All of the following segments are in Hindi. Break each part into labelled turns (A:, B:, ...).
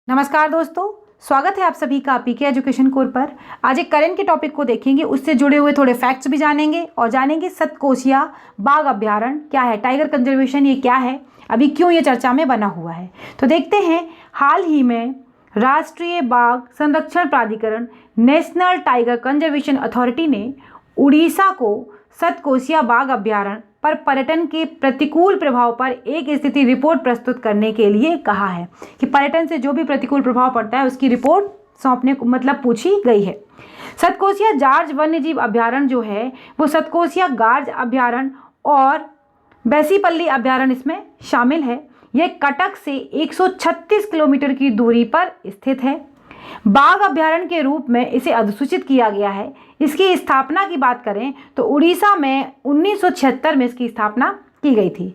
A: नमस्कार दोस्तों, स्वागत है आप सभी का पीके एजुकेशन कोर पर। आज एक करंट के टॉपिक को देखेंगे, उससे जुड़े हुए थोड़े फैक्ट्स भी जानेंगे और जानेंगे सतकोसिया बाघ अभ्यारण्य क्या है, टाइगर कंजर्वेशन ये क्या है, अभी क्यों ये चर्चा में बना हुआ है। तो देखते हैं, हाल ही में राष्ट्रीय बाघ संरक्षण प्राधिकरण नेशनल टाइगर कंजर्वेशन अथॉरिटी ने उड़ीसा को सतकोसिया बाघ अभ्यारण्य पर पर्यटन के प्रतिकूल प्रभाव पर एक स्थिति रिपोर्ट प्रस्तुत करने के लिए कहा है कि पर्यटन से जो भी प्रतिकूल प्रभाव पड़ता है उसकी रिपोर्ट सौंपने को पूछी गई है। सतकोसिया जार्ज वन्यजीव अभ्यारण्य जो है वो सतकोसिया गार्ज अभ्यारण्य और बैसीपल्ली अभ्यारण्य इसमें शामिल है। यह कटक से 136 किलोमीटर की दूरी पर स्थित है। बाघ अभ्यारण्य के रूप में इसे अधिसूचित किया गया है। इसकी स्थापना की बात करें तो उड़ीसा में 1976 में इसकी स्थापना की गई थी।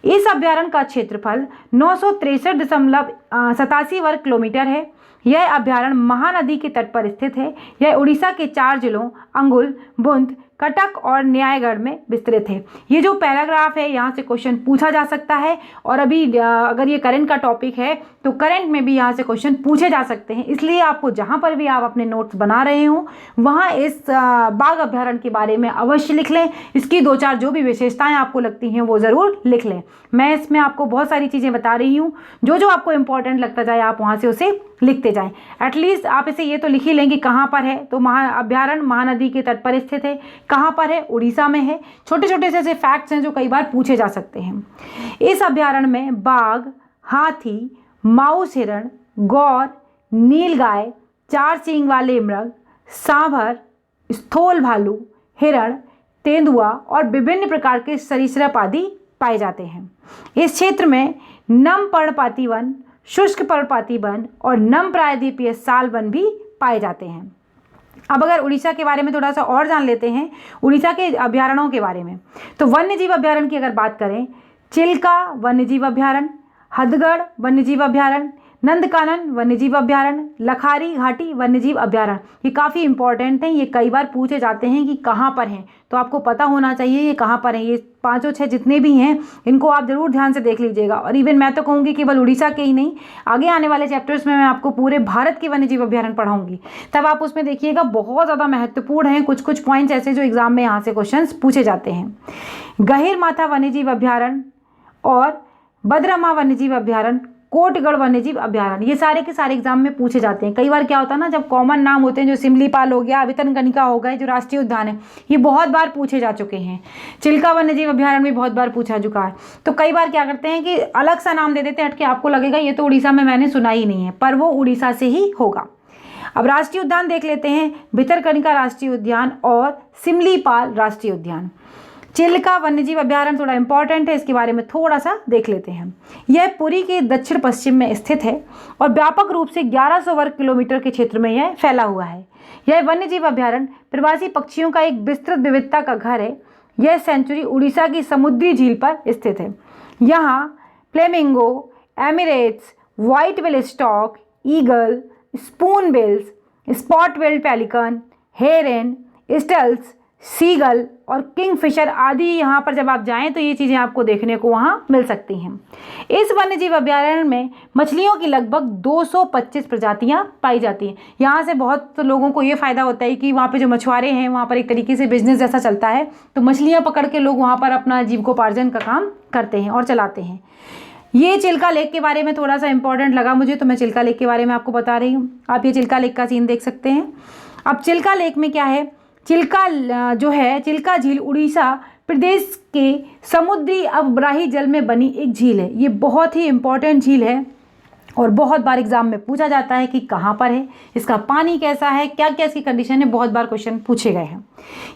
A: इस अभ्यारण्य का क्षेत्रफल 963.87 वर्ग किलोमीटर है। यह अभ्यारण्य महानदी के तट पर स्थित है। यह उड़ीसा के 4 जिलों अंगुल, बुंद, कटक और न्यायगढ़ में विस्तृत है। ये जो पैराग्राफ है यहाँ से क्वेश्चन पूछा जा सकता है और अभी अगर ये करंट का टॉपिक है तो करंट में भी यहाँ से क्वेश्चन पूछे जा सकते हैं। इसलिए आपको जहाँ पर भी आप अपने नोट्स बना रहे हो वहाँ इस बाघ अभ्यारण्य के बारे में अवश्य लिख लें। इसकी 2-4 जो भी विशेषताएं आपको लगती हैं वो ज़रूर लिख लें। मैं इसमें आपको बहुत सारी चीज़ें बता रही हूँ, जो आपको इंपॉर्टेंट लगता जाए आप वहाँ से उसे लिखते जाएं। एटलीस्ट आप इसे ये तो लिख ही लेंगे कहाँ पर है, तो अभ्यारण्य महानदी के तट पर स्थित है। कहाँ पर है? उड़ीसा में है। छोटे छोटे से ऐसे फैक्ट्स हैं जो कई बार पूछे जा सकते हैं। इस अभ्यारण्य में बाघ, हाथी, माउस हिरण, गौर, नीलगाय, 4 सींग वाले मृग, सांभर, स्थूल भालू, हिरण, तेंदुआ और विभिन्न प्रकार के सरीसृप आदि पाए जाते हैं। इस क्षेत्र में नम पर्णपाती वन, शुष्क पर्णपाती वन और नम प्रायद्वीपीय साल वन भी पाए जाते हैं। अब अगर उड़ीसा के बारे में थोड़ा सा और जान लेते हैं, उड़ीसा के अभ्यारण्यों के बारे में, तो वन्यजीव अभ्यारण्य की अगर बात करें, चिल्का वन्यजीव अभ्यारण्य, हथगढ़ वन्यजीव अभ्यारण्य, नंदकानन वन्यजीव अभ्यारण्य, लखारी घाटी वन्यजीव अभ्यारण्य, ये काफ़ी इंपॉर्टेंट हैं। ये कई बार पूछे जाते हैं कि कहाँ पर हैं, तो आपको पता होना चाहिए ये कहाँ पर हैं। ये 5-6 जितने भी हैं इनको आप ज़रूर ध्यान से देख लीजिएगा। और इवन मैं तो कहूँगी केवल उड़ीसा के ही नहीं, आगे आने वाले चैप्टर्स में मैं आपको पूरे भारत के वन्यजीव अभ्यारण्य पढ़ाऊँगी, तब आप उसमें देखिएगा बहुत ज़्यादा महत्वपूर्ण हैं कुछ पॉइंट्स ऐसे जो एग्जाम में यहाँ से क्वेश्चन पूछे जाते हैं। गहिरमाथा वन्यजीव अभ्यारण्य और बदरमा वन्यजीव अभ्यारण्य, कोटगढ़ वन्यजीव अभ्यारण्य, ये सारे के सारे एग्जाम में पूछे जाते हैं। कई बार क्या होता है ना, जब कॉमन नाम होते हैं, जो सिमलीपाल हो गया, भितरकनिका हो गए, जो राष्ट्रीय उद्यान है, ये बहुत बार पूछे जा चुके हैं। चिल्का वन्यजीव अभ्यारण्य भी बहुत बार पूछा चुका है। तो कई बार क्या करते हैं कि अलग सा नाम दे देते हैं, हटके आपको लगेगा ये तो उड़ीसा में मैंने सुना ही नहीं है, पर वो उड़ीसा से ही होगा। अब राष्ट्रीय उद्यान देख लेते हैं, भितरकनिका राष्ट्रीय उद्यान और सिमलीपाल राष्ट्रीय उद्यान। चिल्का वन्यजीव अभ्यारण्य थोड़ा इंपॉर्टेंट है, इसके बारे में थोड़ा सा देख लेते हैं। यह पुरी के दक्षिण पश्चिम में स्थित है और व्यापक रूप से 1100 वर्ग किलोमीटर के क्षेत्र में यह फैला हुआ है। यह वन्यजीव अभ्यारण्य प्रवासी पक्षियों का एक विस्तृत विविधता का घर है। यह सेंचुरी उड़ीसा की समुद्री झील पर स्थित है। यहाँ फ्लेमिंगो, एमिरेट्स, white bill stork, eagle, spoonbills, spot bill pelican, heron, stilts, seagull और किंगफिशर आदि यहाँ पर जब आप जाएं तो ये चीज़ें आपको देखने को वहाँ मिल सकती हैं। इस वन्यजीव अभ्यारण्य में मछलियों की लगभग 225 प्रजातियाँ पाई जाती हैं। यहाँ से बहुत लोगों को ये फ़ायदा होता है कि वहाँ पे जो मछुआरे हैं वहाँ पर एक तरीके से बिजनेस जैसा चलता है, तो मछलियाँ पकड़ के लोग वहाँ पर अपना जीविकोपार्जन का काम करते हैं और चलाते हैं। ये चिल्का लेक के बारे में थोड़ा सा इंपॉर्टेंट लगा मुझे, तो मैं चिल्का लेक के बारे में आपको बता रही हूँ। आप ये चिल्का लेक का सीन देख सकते हैं। अब चिल्का लेक में क्या है, चिल्का जो है, चिल्का झील उड़ीसा प्रदेश के समुद्री अवबाही जल में बनी एक झील है। ये बहुत ही इम्पोर्टेंट झील है और बहुत बार एग्जाम में पूछा जाता है कि कहाँ पर है, इसका पानी कैसा है, क्या क्या इसकी कंडीशन है, बहुत बार क्वेश्चन पूछे गए हैं।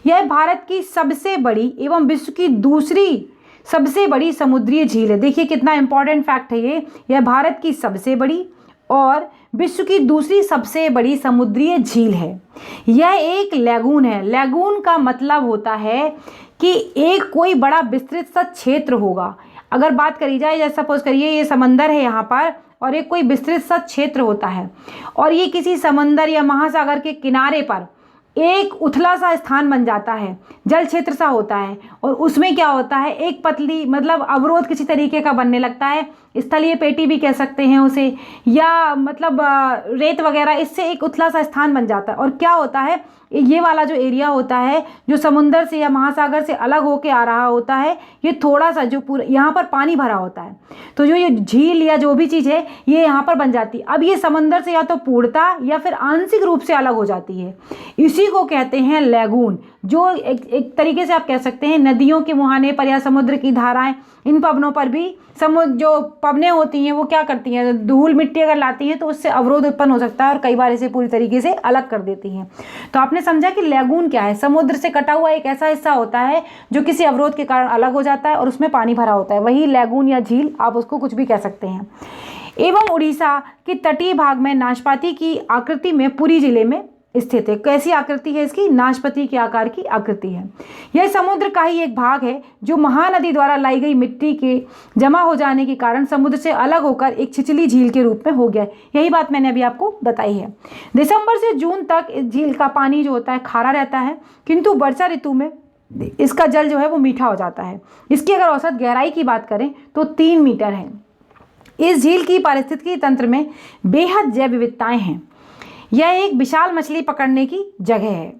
A: यह भारत की सबसे बड़ी एवं विश्व की दूसरी सबसे बड़ी समुद्री झील है। देखिए कितना इंपॉर्टेंट फैक्ट है ये। यह भारत की सबसे बड़ी और विश्व की दूसरी सबसे बड़ी समुद्री झील है। यह एक लैगून है। लैगून का मतलब होता है कि एक कोई बड़ा विस्तृत सा क्षेत्र होगा। अगर बात करी जाए, जैसे सपोज करिए ये समंदर है यहाँ पर और एक कोई विस्तृत सा क्षेत्र होता है और ये किसी समंदर या महासागर के किनारे पर एक उथला सा स्थान बन जाता है, जल क्षेत्र सा होता है और उसमें क्या होता है, एक पतली अवरोध किसी तरीके का बनने लगता है स्थलीय पेटी भी कह सकते हैं उसे, या मतलब रेत वगैरह, इससे एक उथला सा स्थान बन जाता है। और क्या होता है, ये वाला जो एरिया होता है जो समुंदर से या महासागर से अलग होके आ रहा होता है, ये थोड़ा सा जो पूरा यहाँ पर पानी भरा होता है, तो जो ये झील या जो भी चीज़ है ये यहाँ पर बन जाती है। अब ये समंदर से या तो पूर्णतः या फिर आंशिक रूप से अलग हो जाती है, इसी को कहते हैं लैगून। जो एक तरीके से आप कह सकते हैं नदियों के मुहाने पर या समुद्र की धाराएं, इन पवनों पर भी समुद्र जो पवनें होती हैं वो क्या करती हैं, धूल मिट्टी अगर लाती हैं तो उससे अवरोध उत्पन्न हो सकता है और कई बार इसे पूरी तरीके से अलग कर देती हैं। तो आपने समझा कि लैगून क्या है, समुद्र से कटा हुआ एक ऐसा हिस्सा होता है जो किसी अवरोध के कारण अलग हो जाता है और उसमें पानी भरा होता है, वही लैगून या झील, आप उसको कुछ भी कह सकते हैं। एवं उड़ीसा के तटीय भाग में नाशपाती की आकृति में पुरी जिले में स्थित है। कैसी आकृति है इसकी, नाशपाती के आकार की आकृति है। यह समुद्र का ही एक भाग है जो महानदी द्वारा लाई गई मिट्टी के जमा हो जाने के कारण समुद्र से अलग होकर एक छिछली झील के रूप में हो गया। यही बात मैंने अभी आपको बताई है। दिसंबर से जून तक इस झील का पानी जो होता है खारा रहता है, किंतु वर्षा ऋतु में इसका जल जो है वो मीठा हो जाता है। इसकी अगर औसत गहराई की बात करें तो 3 मीटर है। इस झील की पारिस्थितिकी तंत्र में बेहद जैव विविधताएं हैं। यह एक विशाल मछली पकड़ने की जगह है।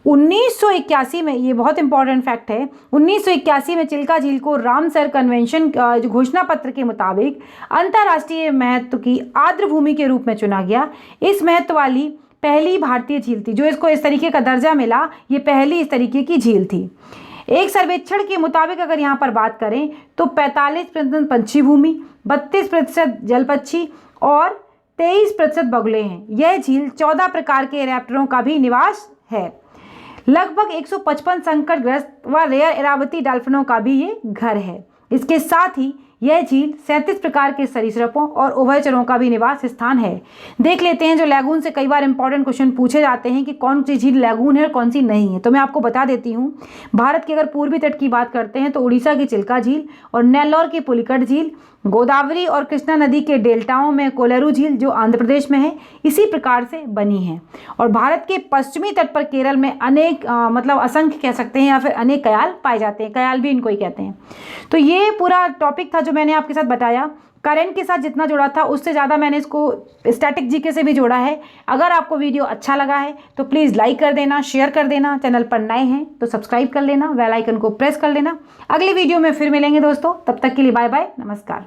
A: 1981 में, ये बहुत इंपॉर्टेंट फैक्ट है, 1981 में चिल्का झील को रामसर कन्वेंशन घोषणा पत्र के मुताबिक अंतर्राष्ट्रीय महत्व की आर्द्र भूमि के रूप में चुना गया। इस महत्व वाली पहली भारतीय झील थी, जो इसको इस तरीके का दर्जा मिला, ये पहली इस तरीके की झील थी। एक सर्वेक्षण के मुताबिक अगर यहाँ पर बात करें तो 45% पंछी भूमि, 32% जल पक्षी और 23% बगुले हैं। यह झील 14 प्रकार के रैप्टरों का भी निवास है। लगभग 155 संकटग्रस्त व रेयर इरावती डॉल्फिनों का भी ये घर है। इसके साथ ही यह झील 37 प्रकार के सरीसृपों और उभयचरों का भी निवास स्थान है। देख लेते हैं, जो लैगून से कई बार इंपॉर्टेंट क्वेश्चन पूछे जाते हैं कि कौन सी झील लैगून है और कौन सी नहीं है, तो मैं आपको बता देती हूँ। भारत के अगर पूर्वी तट की बात करते हैं तो उड़ीसा की चिल्का झील और नेल्लौर की पुलिकट झील, गोदावरी और कृष्णा नदी के डेल्टाओं में कोलेरू झील जो आंध्र प्रदेश में है, इसी प्रकार से बनी है। और भारत के पश्चिमी तट पर केरल में अनेक मतलब असंख्य कह सकते हैं या फिर अनेक कयाल पाए जाते हैं, कयाल भी इनको ही कहते हैं। तो ये पूरा टॉपिक था जो मैंने आपके साथ बताया। करंट के साथ जितना जोड़ा था उससे ज़्यादा मैंने इसको स्टैटिक जीके से भी जोड़ा है। अगर आपको वीडियो अच्छा लगा है तो प्लीज़ लाइक कर देना, शेयर कर देना, चैनल पर नए हैं तो सब्सक्राइब कर लेना, बेल आइकन को प्रेस कर लेना। अगली वीडियो में फिर मिलेंगे दोस्तों, तब तक के लिए बाय बाय, नमस्कार।